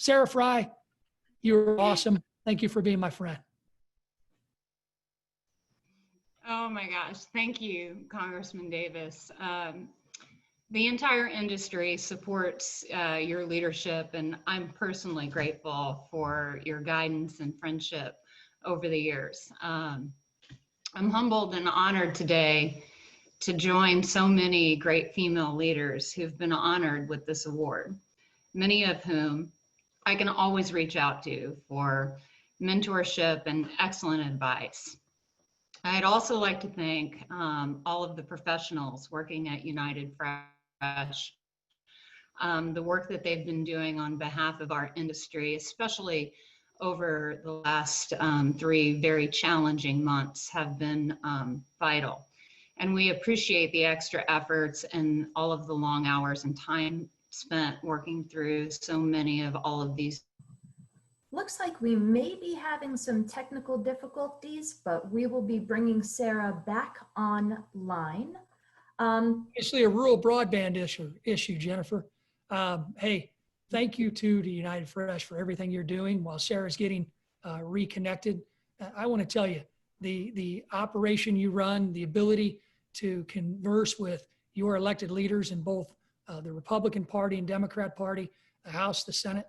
Sarah Frey, you're awesome. Thank you for being my friend. Oh my gosh, thank you, Congressman Davis. The entire industry supports your leadership, and I'm personally grateful for your guidance and friendship over the years. I'm humbled and honored today to join so many great female leaders who've been honored with this award, many of whom I can always reach out to for mentorship and excellent advice. I'd also like to thank all of the professionals working at United Fresh, the work that they've been doing on behalf of our industry, especially over the last 3 very challenging months, have been vital. And we appreciate the extra efforts and all of the long hours and time spent working through so many of all of these. Looks like we may be having some technical difficulties, but we will be bringing Sarah back online. Actually, a rural broadband issue, Jennifer. Hey, thank you to United Fresh for everything you're doing while Sarah's getting reconnected. I want to tell you, the operation you run, the ability to converse with your elected leaders in both the Republican Party and Democrat Party, the House, the Senate,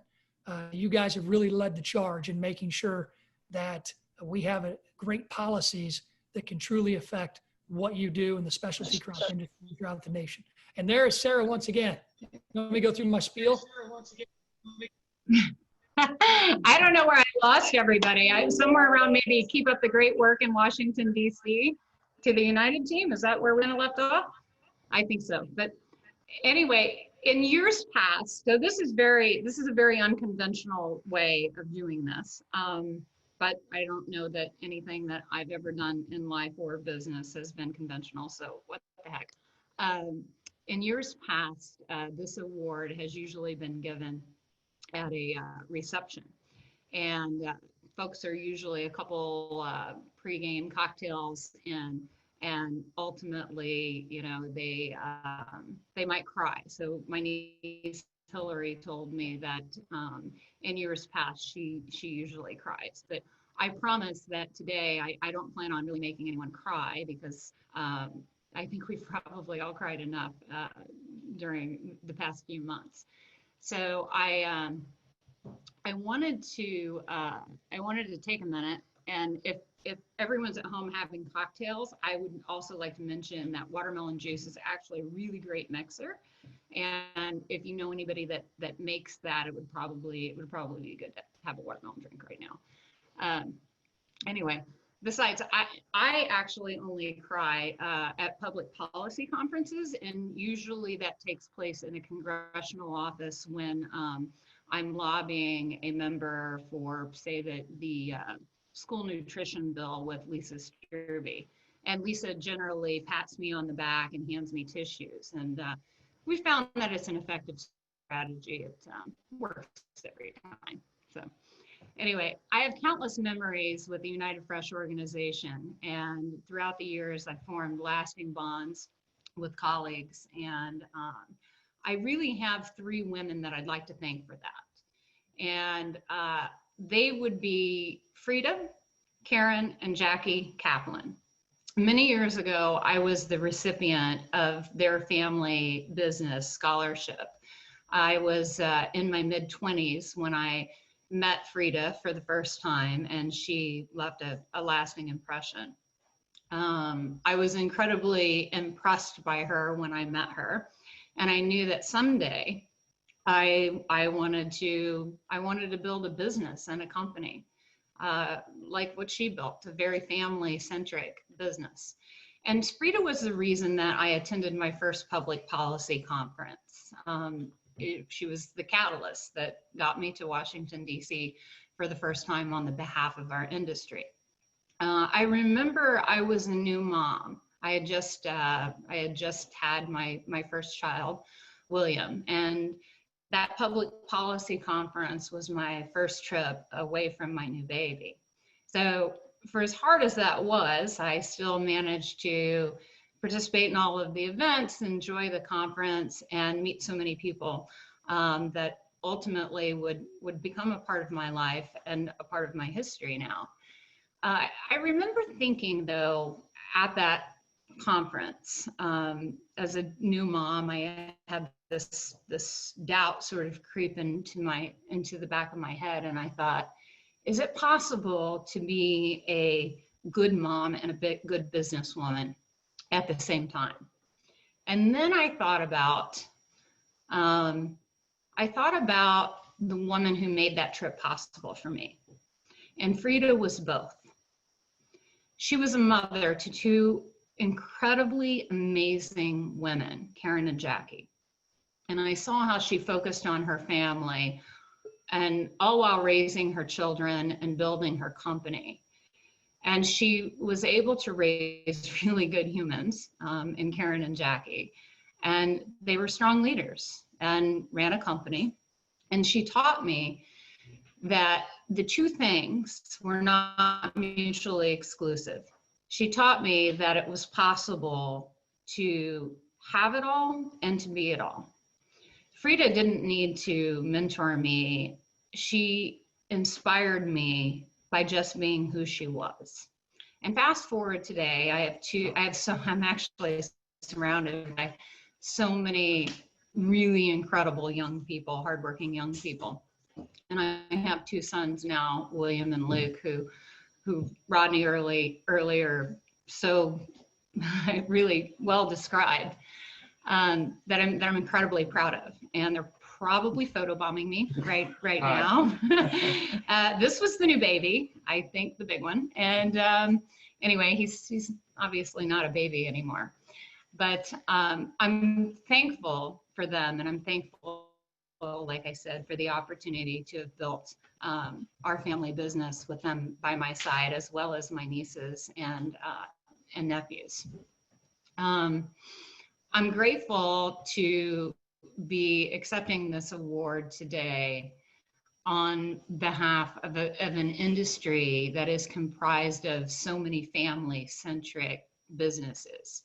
you guys have really led the charge in making sure that we have great policies that can truly affect what you do in the specialty crop industry throughout the nation. And there is Sarah once again. Let me go through my spiel. I don't know where I lost everybody. I'm somewhere around maybe keep up the great work in Washington, D.C. to the United team. Is that where we're going to left off? I think so. But anyway, in years past, so this is a very unconventional way of doing this. But I don't know that anything that I've ever done in life or business has been conventional. So what the heck? In years past, this award has usually been given at a reception, and folks are usually a couple pregame cocktails and ultimately, you know, they might cry. So my niece Hillary told me that in years past she usually cries, but I promise that today I don't plan on really making anyone cry, because I think we've probably all cried enough during the past few months. So I wanted to take a minute, and if everyone's at home having cocktails, I would also like to mention that watermelon juice is actually a really great mixer. And if you know anybody that makes that, it would probably be good to have a watermelon drink right now. Anyway, besides, I actually only cry at public policy conferences, and usually that takes place in a congressional office when I'm lobbying a member for, say, the school nutrition bill with Lisa Sturby. And Lisa generally pats me on the back and hands me tissues. And we found that it's an effective strategy. It works every time. So anyway, I have countless memories with the United Fresh organization. And throughout the years, I've formed lasting bonds with colleagues. And I really have 3 women that I'd like to thank for that. And they would be Frida, Karen, and Jackie Kaplan. Many years ago, I was the recipient of their family business scholarship. I was in my mid-20s when I met Frida for the first time, and she left a lasting impression. I was incredibly impressed by her when I met her, and I knew that someday I wanted to build a business and a company like what she built, a very family-centric business. And Frida was the reason that I attended my first public policy conference. She was the catalyst that got me to Washington, D.C. for the first time on the behalf of our industry. I remember I was a new mom. I had just had my first child, William, and that public policy conference was my first trip away from my new baby. So for as hard as that was, I still managed to participate in all of the events, enjoy the conference, and meet so many people that ultimately would become a part of my life and a part of my history now. I remember thinking, though, at that conference, as a new mom, I had this doubt sort of creep into the back of my head, and I thought, is it possible to be a good mom and a good businesswoman at the same time? And then I thought about the woman who made that trip possible for me, and Frida was both. She was a mother to two incredibly amazing women, Karen and Jackie. And I saw how she focused on her family, and all while raising her children and building her company. And she was able to raise really good humans in Karen and Jackie. And they were strong leaders and ran a company. And she taught me that the two things were not mutually exclusive. She taught me that it was possible to have it all and to be it all. Frida didn't need to mentor me. She inspired me by just being who she was. And fast forward today, I'm actually surrounded by so many really incredible young people, hardworking young people. And I have two sons now, William and Luke, who Rodney earlier so really well described, that I'm incredibly proud of. And they're probably photobombing me right now. This was the new baby, I think the big one. And anyway, he's obviously not a baby anymore. But I'm thankful for them, and I'm thankful, like I said, for the opportunity to have built our family business with them by my side, as well as my nieces and nephews. I'm grateful to be accepting this award today on behalf of an industry that is comprised of so many family-centric businesses.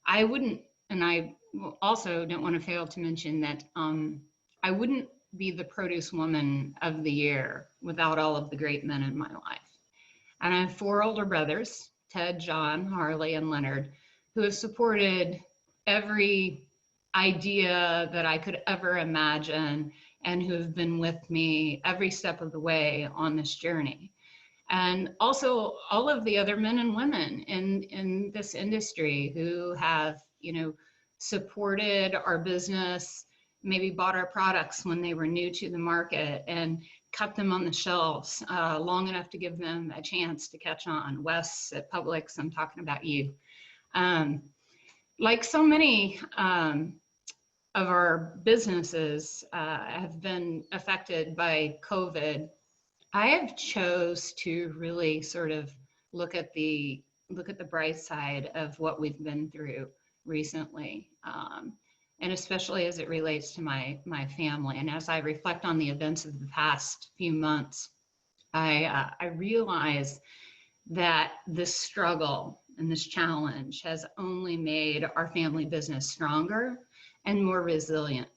I wouldn't, and I also don't want to fail to mention that I wouldn't be the produce woman of the year without all of the great men in my life. And I have four older brothers, Ted, John, Harley, and Leonard, who have supported every idea that I could ever imagine, and who have been with me every step of the way on this journey. And also all of the other men and women in this industry who have, supported our business, maybe bought our products when they were new to the market and kept them on the shelves long enough to give them a chance to catch on. Wes at Publix, I'm talking about you. Like so many of our businesses have been affected by COVID, I have chose to really sort of look at the bright side of what we've been through recently, and especially as it relates to my family. And as I reflect on the events of the past few months, I realize that this struggle and this challenge has only made our family business stronger and more resilient.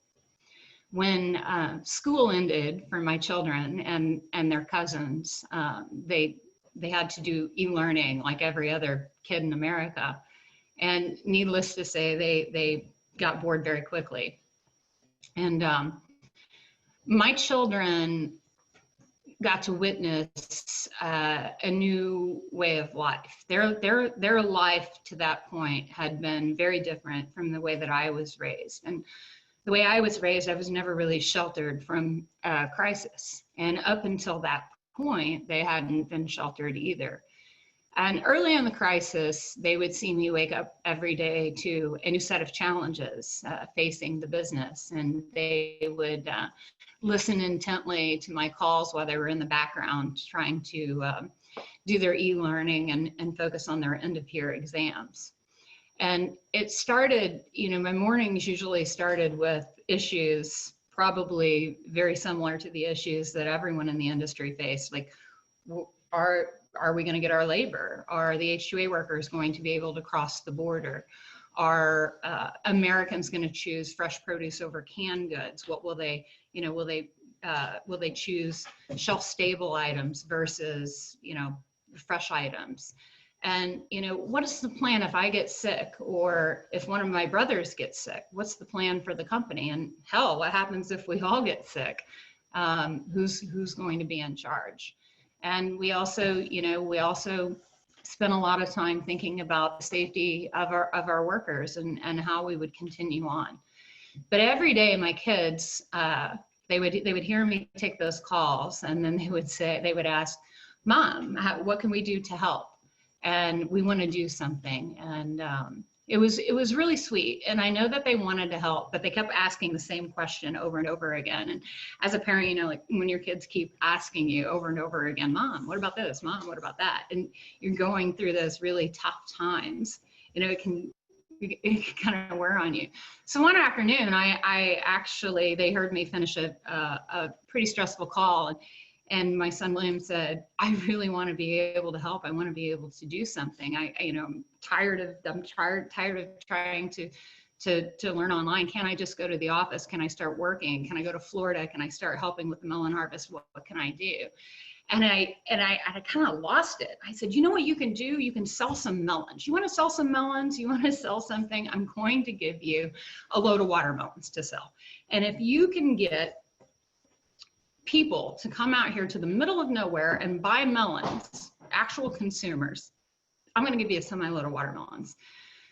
When school ended for my children and their cousins, they had to do e-learning like every other kid in America. And needless to say, they got bored very quickly. And my children got to witness a new way of life. Their life to that point had been very different from the way that I was raised. And the way I was raised, I was never really sheltered from crisis. And up until that point, they hadn't been sheltered either. And early in the crisis, they would see me wake up every day to a new set of challenges facing the business. And they would listen intently to my calls while they were in the background trying to do their e-learning and focus on their end of year exams. And it started, my mornings usually started with issues probably very similar to the issues that everyone in the industry faced. Like, are we going to get our labor? Are the H-2A workers going to be able to cross the border? are Americans going to choose fresh produce over canned goods? What will they, will they choose shelf stable items versus, fresh items? And, what is the plan if I get sick, or if one of my brothers gets sick? What's the plan for the company? And hell, what happens if we all get sick? Who's going to be in charge? And we also spent a lot of time thinking about the safety of our workers and how we would continue on. But every day, my kids, they would hear me take those calls, and then they would ask, "Mom, what can we do to help?" And we want to do something. And it was really sweet. And I know that they wanted to help, but they kept asking the same question over and over again. And as a parent, like when your kids keep asking you over and over again, "Mom, what about this? Mom, what about that?" And you're going through those really tough times, it can kind of wear on you. So one afternoon, they heard me finish a pretty stressful call. And my son William said, "I really want to be able to help. I want to be able to do something. I'm tired of trying to learn online. Can I just go to the office? Can I start working? Can I go to Florida? Can I start helping with the melon harvest? What can I do?" And I kind of lost it. I said, "You know what you can do? You can sell some melons. You want to sell some melons? You want to sell something? I'm going to give you a load of watermelons to sell. And if you can get people to come out here to the middle of nowhere and buy melons, actual consumers, I'm going to give you a semi-load of watermelons."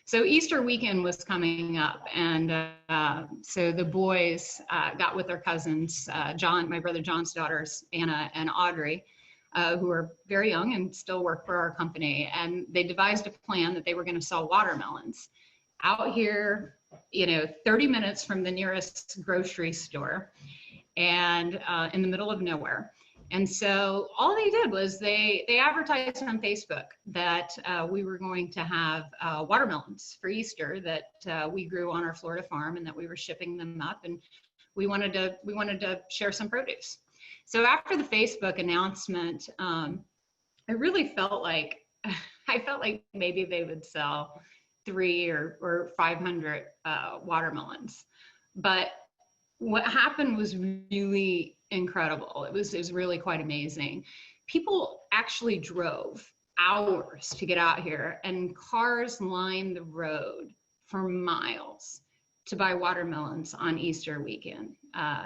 So Easter weekend was coming up, and so the boys got with their cousins, my brother John's daughters, Anna and Audrey, who are very young and still work for our company, and they devised a plan that they were going to sell watermelons out here, 30 minutes from the nearest grocery store, and in the middle of nowhere. And so all they did was they advertised on Facebook that we were going to have watermelons for Easter that we grew on our Florida farm, and that we were shipping them up, and we wanted to share some produce. So after the Facebook announcement, I really felt like maybe they would sell 300 or 500 watermelons, but what happened was really incredible. It was really quite amazing. People actually drove hours to get out here, and cars lined the road for miles to buy watermelons on Easter weekend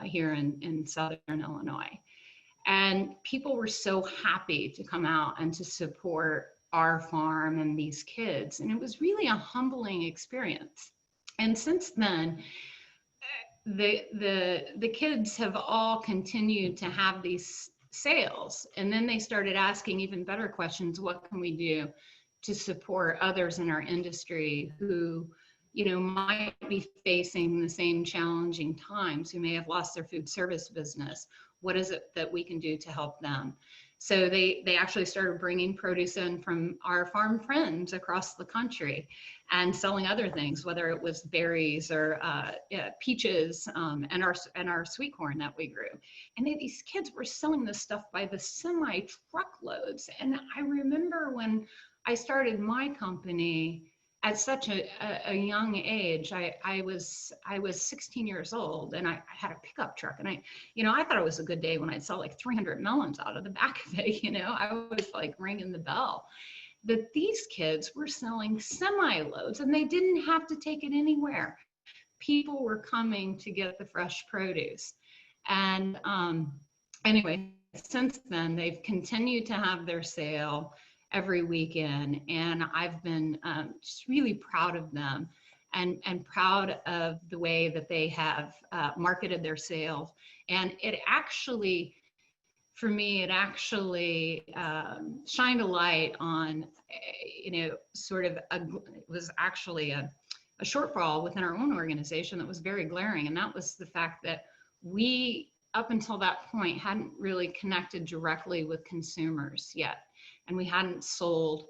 here in Southern Illinois. And people were so happy to come out and to support our farm and these kids. And it was really a humbling experience. And since then, the kids have all continued to have these sales, and then they started asking even better questions. What can we do to support others in our industry who might be facing the same challenging times, who may have lost their food service business? What is it that we can do to help them? So they actually started bringing produce in from our farm friends across the country and selling other things, whether it was berries or peaches and our sweet corn that we grew. And these kids were selling this stuff by the semi truckloads. And I remember when I started my company at such a young age. I was 16 years old, and I had a pickup truck, and I thought it was a good day when I'd sell like 300 melons out of the back of it. I was like ringing the bell. That these kids were selling semi-loads, and they didn't have to take it anywhere. People were coming to get the fresh produce. And anyway, since then, they've continued to have their sale every weekend, and I've been just really proud of them and proud of the way that they have marketed their sales. And it actually, for me, shined a light on, it was actually a shortfall within our own organization that was very glaring. And that was the fact that we, up until that point, hadn't really connected directly with consumers yet. And we hadn't sold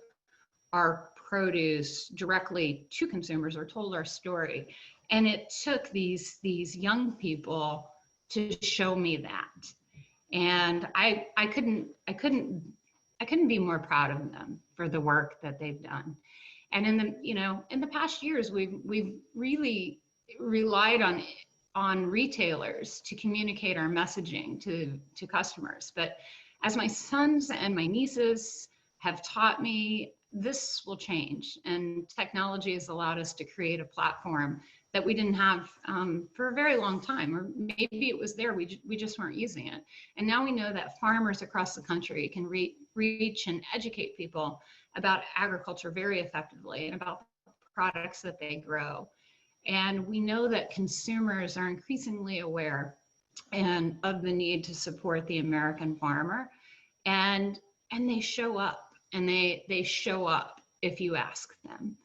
our produce directly to consumers or told our story. And it took these young people to show me that. And I couldn't be more proud of them for the work that they've done. And in the, in the past years, we've really relied on retailers to communicate our messaging to customers. But as my sons and my nieces have taught me, this will change, and technology has allowed us to create a platform that we didn't have for a very long time, or maybe it was there, we just weren't using it. And now we know that farmers across the country can reach and educate people about agriculture very effectively and about the products that they grow. And we know that consumers are increasingly aware and of the need to support the American farmer, and they show up, and they show up if you ask them.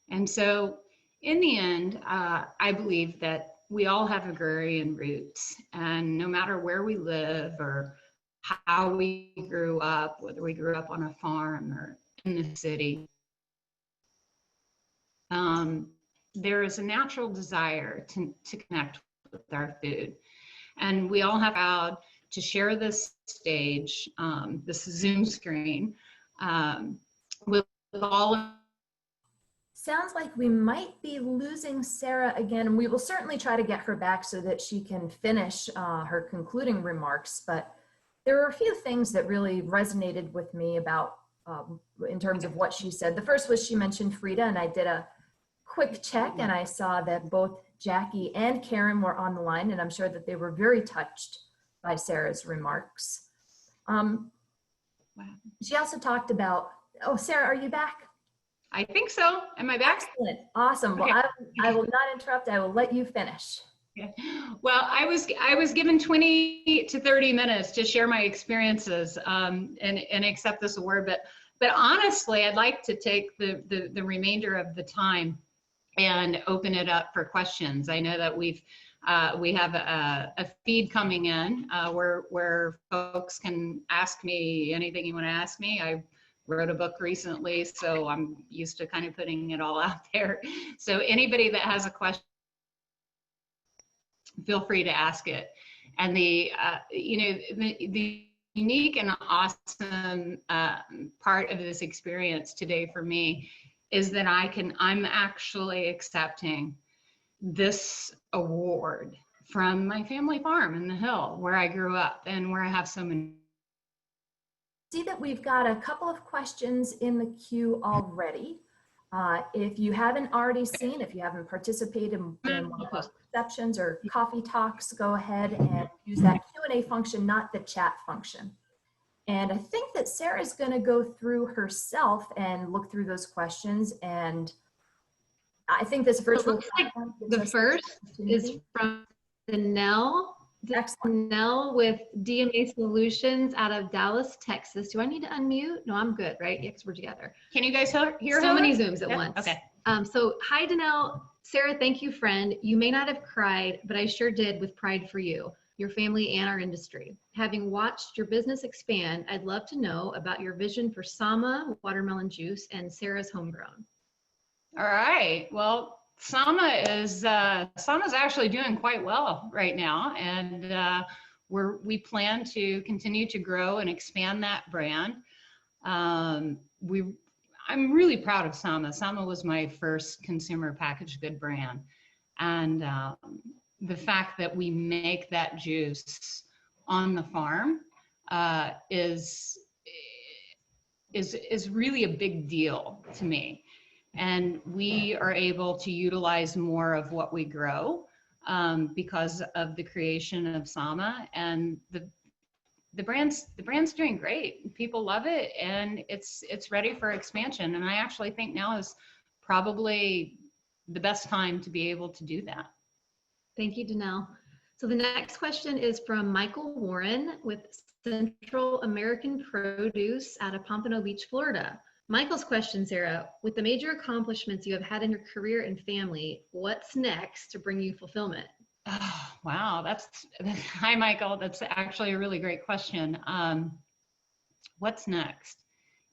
And so in the end, I believe that we all have agrarian roots, and no matter where we live or how we grew up, whether we grew up on a farm or in the city, there is a natural desire to connect with our food. And we all have proud to share this stage, this Zoom screen, with all. Sounds like we might be losing Sarah again, and we will certainly try to get her back so that she can finish her concluding remarks. But there were a few things that really resonated with me about in terms of what she said. The first was she mentioned Frida, and I did a quick check, and I saw that both Jackie and Karen were on the line, and I'm sure that they were very touched by Sarah's remarks. She also talked about, oh, Sarah, are you back? I think so. Am I back? Excellent. Awesome. Okay. Well, I will not interrupt. I will let you finish. Okay. Well, I was given 20 to 30 minutes to share my experiences and accept this award. But honestly, I'd like to take the remainder of the time and open it up for questions. I know that we have a feed coming in where folks can ask me anything you want to ask me. I wrote a book recently, so I'm used to kind of putting it all out there. So anybody that has a question, feel free to ask it. And the unique and awesome part of this experience today for me is that I'm actually accepting this award from my family farm in the Hill where I grew up and where I have so many. See that we've got a couple of questions in the queue already. If you haven't already seen, if you haven't participated in one of our receptions or coffee talks, go ahead and use that Q&A function, not the chat function. And I think that Sarah's going to go through herself and look through those questions. And I think this virtual platform gives the us first is opportunity. from Danelle. Excellent. Danelle with DMA Solutions out of Dallas, Texas. Do I need to unmute? No, I'm good, right? Yeah, because we're together. Can you guys hear So her? many Zooms at Yeah? once. Okay. So hi, Danelle. Sarah, thank you, friend. You may not have cried, but I sure did with pride for you, your family, and our industry. Having watched your business expand, I'd love to know about your vision for Sama watermelon juice and Sarah's Homegrown. All right. Well, Sama's actually doing quite well right now, and we plan to continue to grow and expand that brand. I'm really proud of Sama. Sama was my first consumer packaged good brand, and the fact that we make that juice on the farm is really a big deal to me. And we are able to utilize more of what we grow because of the creation of Sama, and the brand's doing great. People love it, and it's ready for expansion. And I actually think now is probably the best time to be able to do that. Thank you, Danelle. So the next question is from Michael Warren with Central American Produce out of Pompano Beach, Florida. Michael's question, Sarah, with the major accomplishments you have had in your career and family, what's next to bring you fulfillment? Oh, wow, hi, Michael. That's actually a really great question. What's next?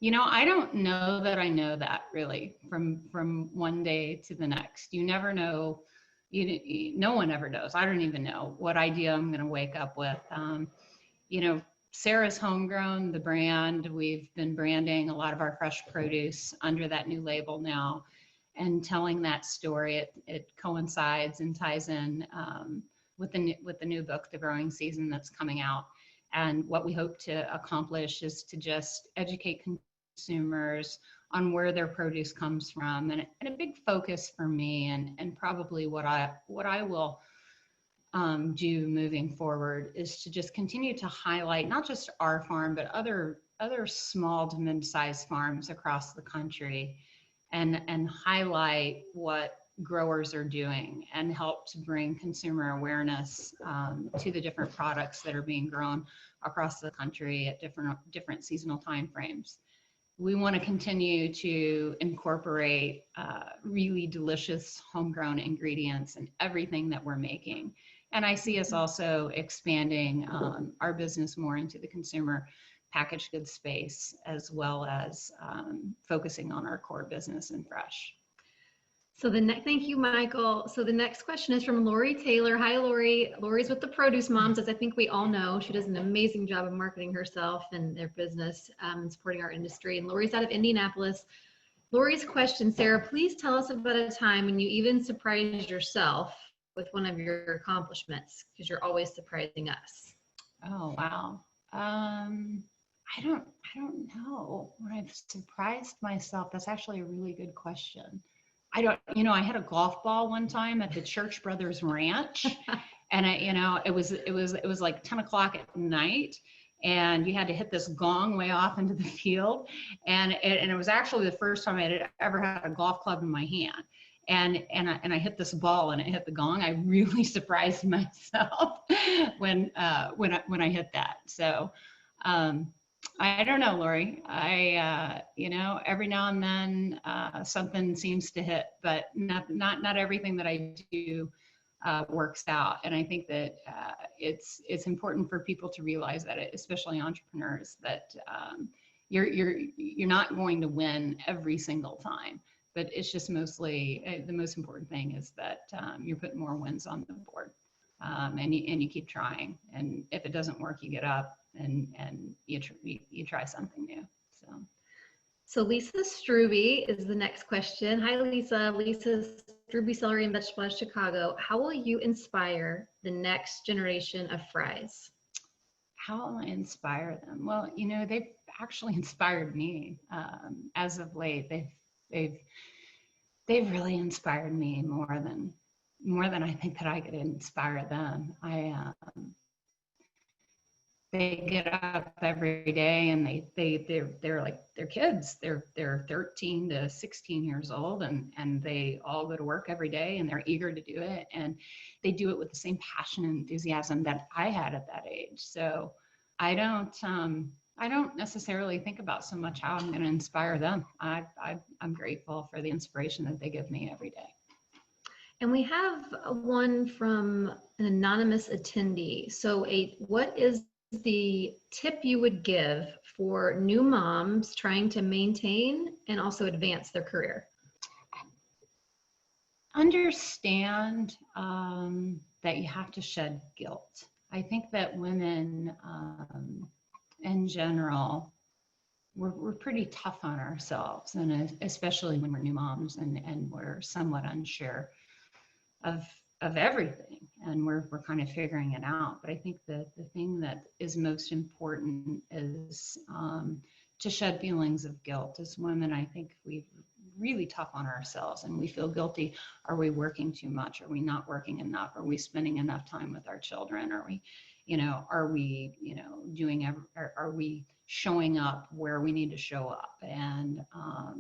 I don't know that I know that really from one day to the next. You never know. No one ever knows. I don't even know what idea I'm going to wake up with. Sarah's Homegrown, the brand. We've been branding a lot of our fresh produce under that new label now and telling that story. It coincides and ties in with the new book, The Growing Season, that's coming out. And what we hope to accomplish is to just educate consumers on where their produce comes from. And a big focus for me, and probably what I will do moving forward, is to just continue to highlight not just our farm, but other small to mid-sized farms across the country, and highlight what growers are doing and help to bring consumer awareness to the different products that are being grown across the country at different seasonal timeframes. We want to continue to incorporate really delicious homegrown ingredients in everything that we're making. And I see us also expanding our business more into the consumer packaged goods space, as well as focusing on our core business in fresh. So thank you, Michael. So the next question is from Lori Taylor. Hi, Lori. Lori's with the Produce Moms, as I think we all know. She does an amazing job of marketing herself and their business and supporting our industry. And Lori's out of Indianapolis. Lori's question, Sarah, please tell us about a time when you even surprised yourself with one of your accomplishments, because you're always surprising us. Oh, wow. I don't know when I've surprised myself. That's actually a really good question. I had a golf ball one time at the Church Brothers Ranch, and it was like 10 o'clock at night, and you had to hit this gong way off into the field, and it was actually the first time I had ever had a golf club in my hand, and I hit this ball and it hit the gong. I really surprised myself when I hit that. So. I don't know, Lori. Every now and then something seems to hit, but not everything that I do works out. And I think that it's important for people to realize that, especially entrepreneurs, that you're not going to win every single time. But it's just mostly the most important thing is that you're putting more wins on the board, and you keep trying. And if it doesn't work, you get up and you try something new. So Lisa Struby is the next question. Hi, Lisa. Lisa Struby, Celery and Vegetable out of Chicago. How will you inspire the next generation of Freys? How will I inspire them? Well, they've actually inspired me as of late. They've really inspired me more than I think that I could inspire them. They get up every day and they're like, they're kids. They're 13 to 16 years old, and they all go to work every day, and they're eager to do it, and they do it with the same passion and enthusiasm that I had at that age. So I don't necessarily think about so much how I'm going to inspire them. I'm grateful for the inspiration that they give me every day. And we have one from an anonymous attendee. So what is the tip you would give for new moms trying to maintain and also advance their career? Understand that you have to shed guilt. I think that women in general, we're pretty tough on ourselves, and especially when we're new moms and we're somewhat unsure of everything, and we're kind of figuring it out. But I think that the thing that is most important is to shed feelings of guilt. As women, I think we're really tough on ourselves, and we feel guilty. Are we working too much? Are we not working enough? Are we spending enough time with our children? Are we are we showing up where we need to show up? And I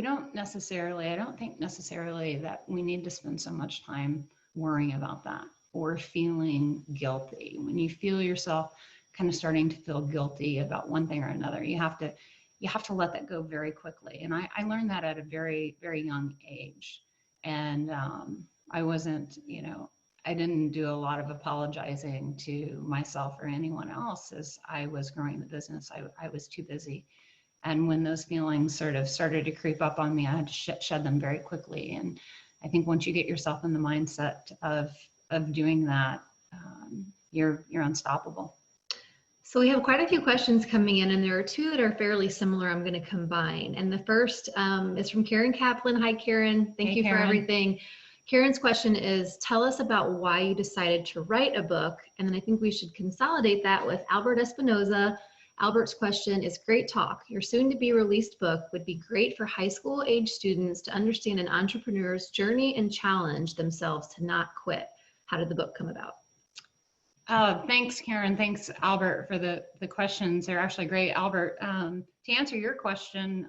don't think necessarily that we need to spend so much time worrying about that or feeling guilty. When you feel yourself kind of starting to feel guilty about one thing or another, you have to let that go very quickly. And I learned that at a very, very young age. And I didn't do a lot of apologizing to myself or anyone else as I was growing the business. I was too busy. And when those feelings sort of started to creep up on me, I had to shed them very quickly. And I think once you get yourself in the mindset of doing that, you're unstoppable. So we have quite a few questions coming in, and there are two that are fairly similar I'm going to combine. And the first is from Karen Kaplan. Hi, Karen. Thank Hey, you for Karen. everything. Karen's question is, tell us about why you decided to write a book. And then I think we should consolidate that with Albert Espinoza. Albert's question is, great talk. Your soon to be released book would be great for high school age students to understand an entrepreneur's journey and challenge themselves to not quit. How did the book come about? Thanks, Karen. Thanks, Albert, for the questions. They're actually great. Albert, to answer your question,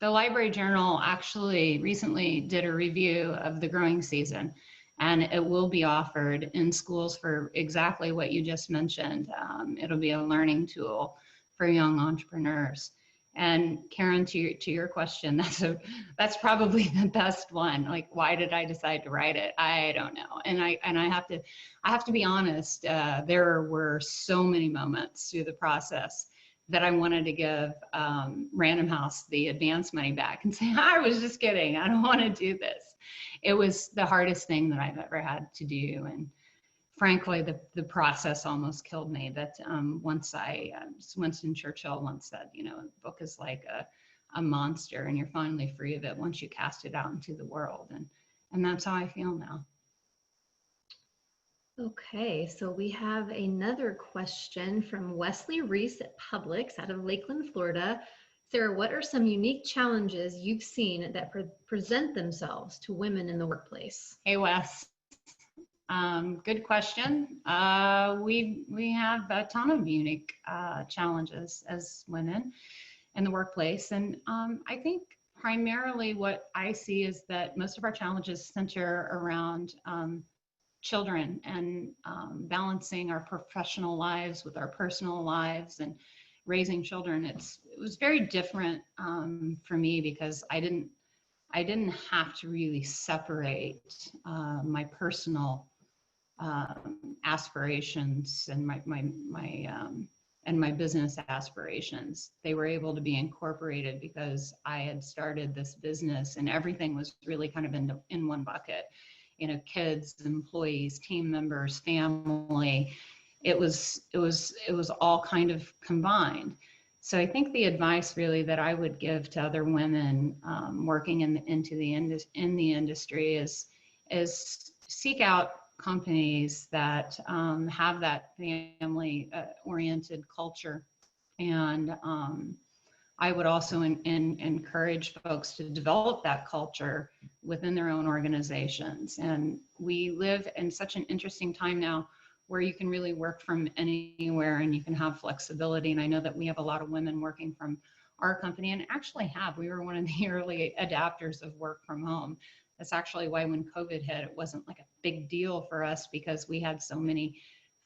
the Library Journal actually recently did a review of the growing season, and it will be offered in schools for exactly what you just mentioned. It'll be a learning tool for young entrepreneurs. And Karen, to your question, that's probably the best one. Like, why did I decide to write it? I don't know. And I have to be honest. There were so many moments through the process that I wanted to give Random House the advance money back and say, I was just kidding. I don't want to do this. It was the hardest thing that I've ever had to do. And frankly, the process almost killed me. But Winston Churchill once said, you know, a book is like a monster, and you're finally free of it once you cast it out into the world. And that's how I feel now. Okay, so we have another question from Wesley Reese at Publix out of Lakeland, Florida. Sarah, what are some unique challenges you've seen that present themselves to women in the workplace? Hey, Wes. Good question. We have a ton of unique challenges as women in the workplace. And I think primarily what I see is that most of our challenges center around children and balancing our professional lives with our personal lives and raising children. It was very different for me because I didn't have to really separate my personal aspirations and my business aspirations. They were able to be incorporated because I had started this business, and everything was really kind of in one bucket. You know, kids, employees, team members, family. It was all kind of combined. So I think the advice really that I would give to other women working in the industry is seek out companies that have that family oriented culture. And I would also encourage folks to develop that culture within their own organizations. And we live in such an interesting time now where you can really work from anywhere and you can have flexibility. And I know that we have a lot of women working from our company, and actually we were one of the early adapters of work from home. That's actually why when COVID hit, it wasn't like a big deal for us because we had so many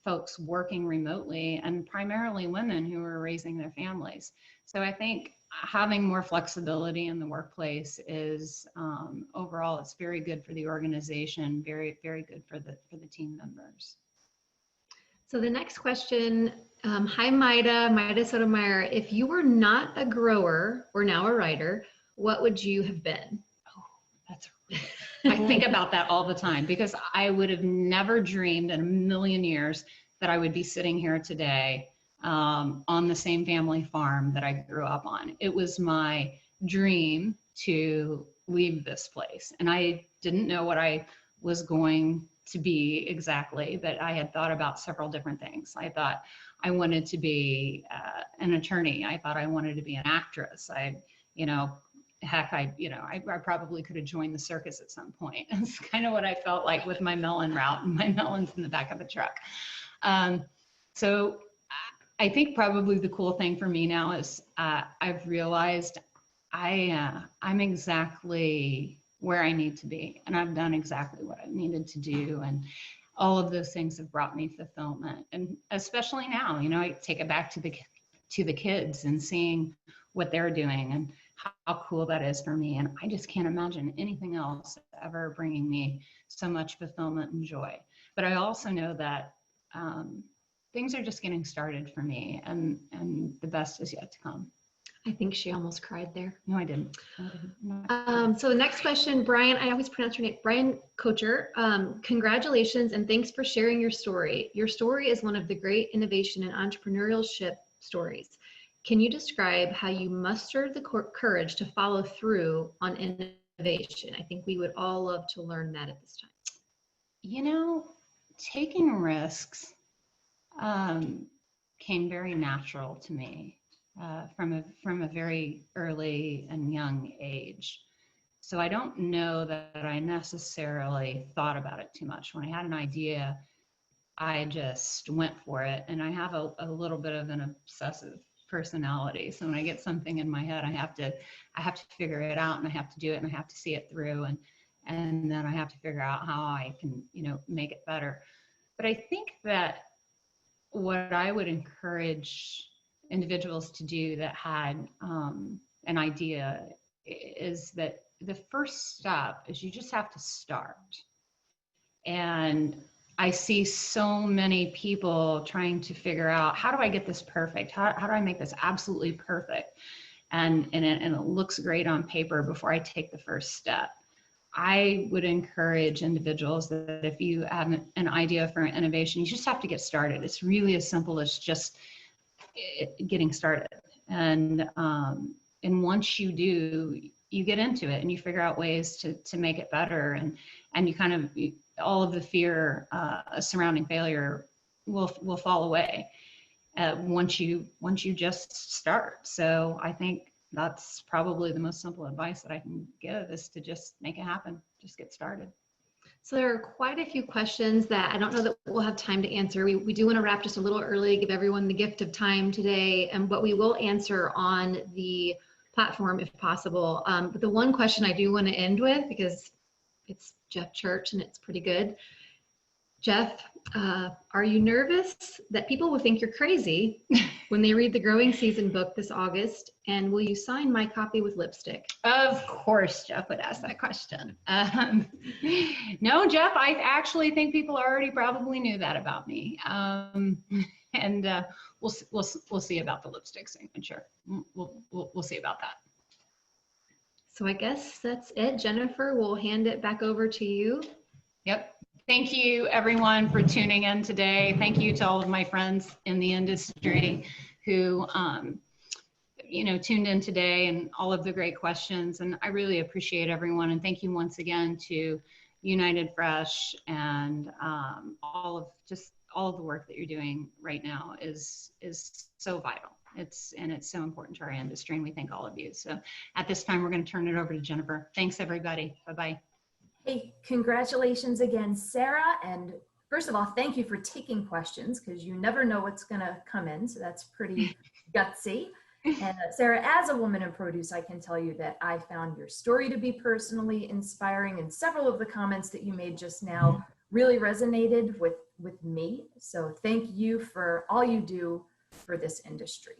folks working remotely, and primarily women who were raising their families. So I think having more flexibility in the workplace is overall, it's very good for the organization, very, very good for the team members. So the next question, hi Maida Sotomayor, if you were not a grower or now a writer, what would you have been? I think about that all the time because I would have never dreamed in a million years that I would be sitting here today on the same family farm that I grew up on. It was my dream to leave this place, and I didn't know what I was going to be exactly, but I had thought about several different things. I thought I wanted to be an attorney. I thought I wanted to be an actress. Heck, I probably could have joined the circus at some point. It's kind of what I felt like with my melon route and my melons in the back of the truck. So I think probably the cool thing for me now is I've realized I'm exactly where I need to be, and I've done exactly what I needed to do. And all of those things have brought me fulfillment. And especially now, I take it back to the kids and seeing what they're doing and how cool that is for me. And I just can't imagine anything else ever bringing me so much fulfillment and joy. But I also know that things are just getting started for me, and the best is yet to come. I think she almost cried there. No, I didn't. No, I didn't. So the next question, Brian, I always pronounce your name, Brian Kocher. Congratulations and thanks for sharing your story. Your story is one of the great innovation and entrepreneurship stories. Can you describe how you mustered the courage to follow through on innovation? I think we would all love to learn that at this time. You know, taking risks came very natural to me. From a very early and young age. So I don't know that I necessarily thought about it too much. When I had an idea, I just went for it. And I have a little bit of an obsessive personality. So when I get something in my head, I have to figure it out, and I have to do it, and I have to see it through, and then I have to figure out how I can, make it better. But I think that what I would encourage individuals to do that had an idea is that the first step is you just have to start. And I see so many people trying to figure out, how do I get this perfect? How do I make this absolutely perfect? And it looks great on paper before I take the first step. I would encourage individuals that if you have an idea for an innovation, you just have to get started. It's really as simple as just getting started. And once you do, you get into it and you figure out ways to make it better. And you kind of, all of the fear surrounding failure will fall away once you just start. So I think that's probably the most simple advice that I can give, is to just make it happen. Just get started. So there are quite a few questions that I don't know that we'll have time to answer. We do want to wrap just a little early, give everyone the gift of time today, but we will answer on the platform if possible. But the one question I do want to end with, because it's Jeff Church and it's pretty good. Jeff, are you nervous that people will think you're crazy when they read the Growing Season book this August? And will you sign my copy with lipstick? Of course, Jeff would ask that question. No, Jeff, I actually think people already probably knew that about me. And we'll see about the lipstick signature. We'll see about that. So I guess that's it. Jennifer, we'll hand it back over to you. Yep. Thank you, everyone, for tuning in today. Thank you to all of my friends in the industry who, tuned in today, and all of the great questions. And I really appreciate everyone. And thank you once again to United Fresh, and all of the work that you're doing right now is so vital. It's so important to our industry, and we thank all of you. So at this time, we're going to turn it over to Jennifer. Thanks, everybody. Bye-bye. Hey, congratulations again, Sarah. And first of all, thank you for taking questions, because you never know what's going to come in. So that's pretty gutsy. And Sarah, as a woman in produce, I can tell you that I found your story to be personally inspiring, and several of the comments that you made just now really resonated with me. So thank you for all you do for this industry.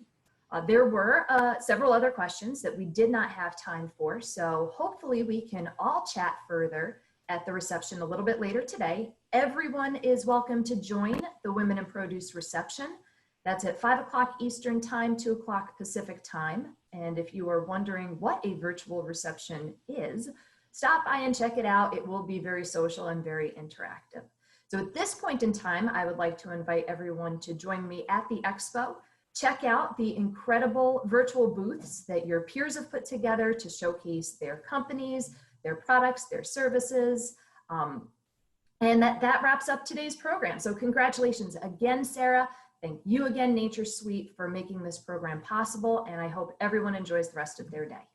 There were several other questions that we did not have time for, so hopefully we can all chat further at the reception a little bit later today. Everyone is welcome to join the Women in Produce reception. That's at 5 o'clock Eastern Time, 2 o'clock Pacific Time. And if you are wondering what a virtual reception is, stop by and check it out. It will be very social and very interactive. So at this point in time, I would like to invite everyone to join me at the expo. Check out the incredible virtual booths that your peers have put together to showcase their companies, their products, their services. And that wraps up today's program. So congratulations again, Sarah. Thank you again, Nature Suite, for making this program possible. And I hope everyone enjoys the rest of their day.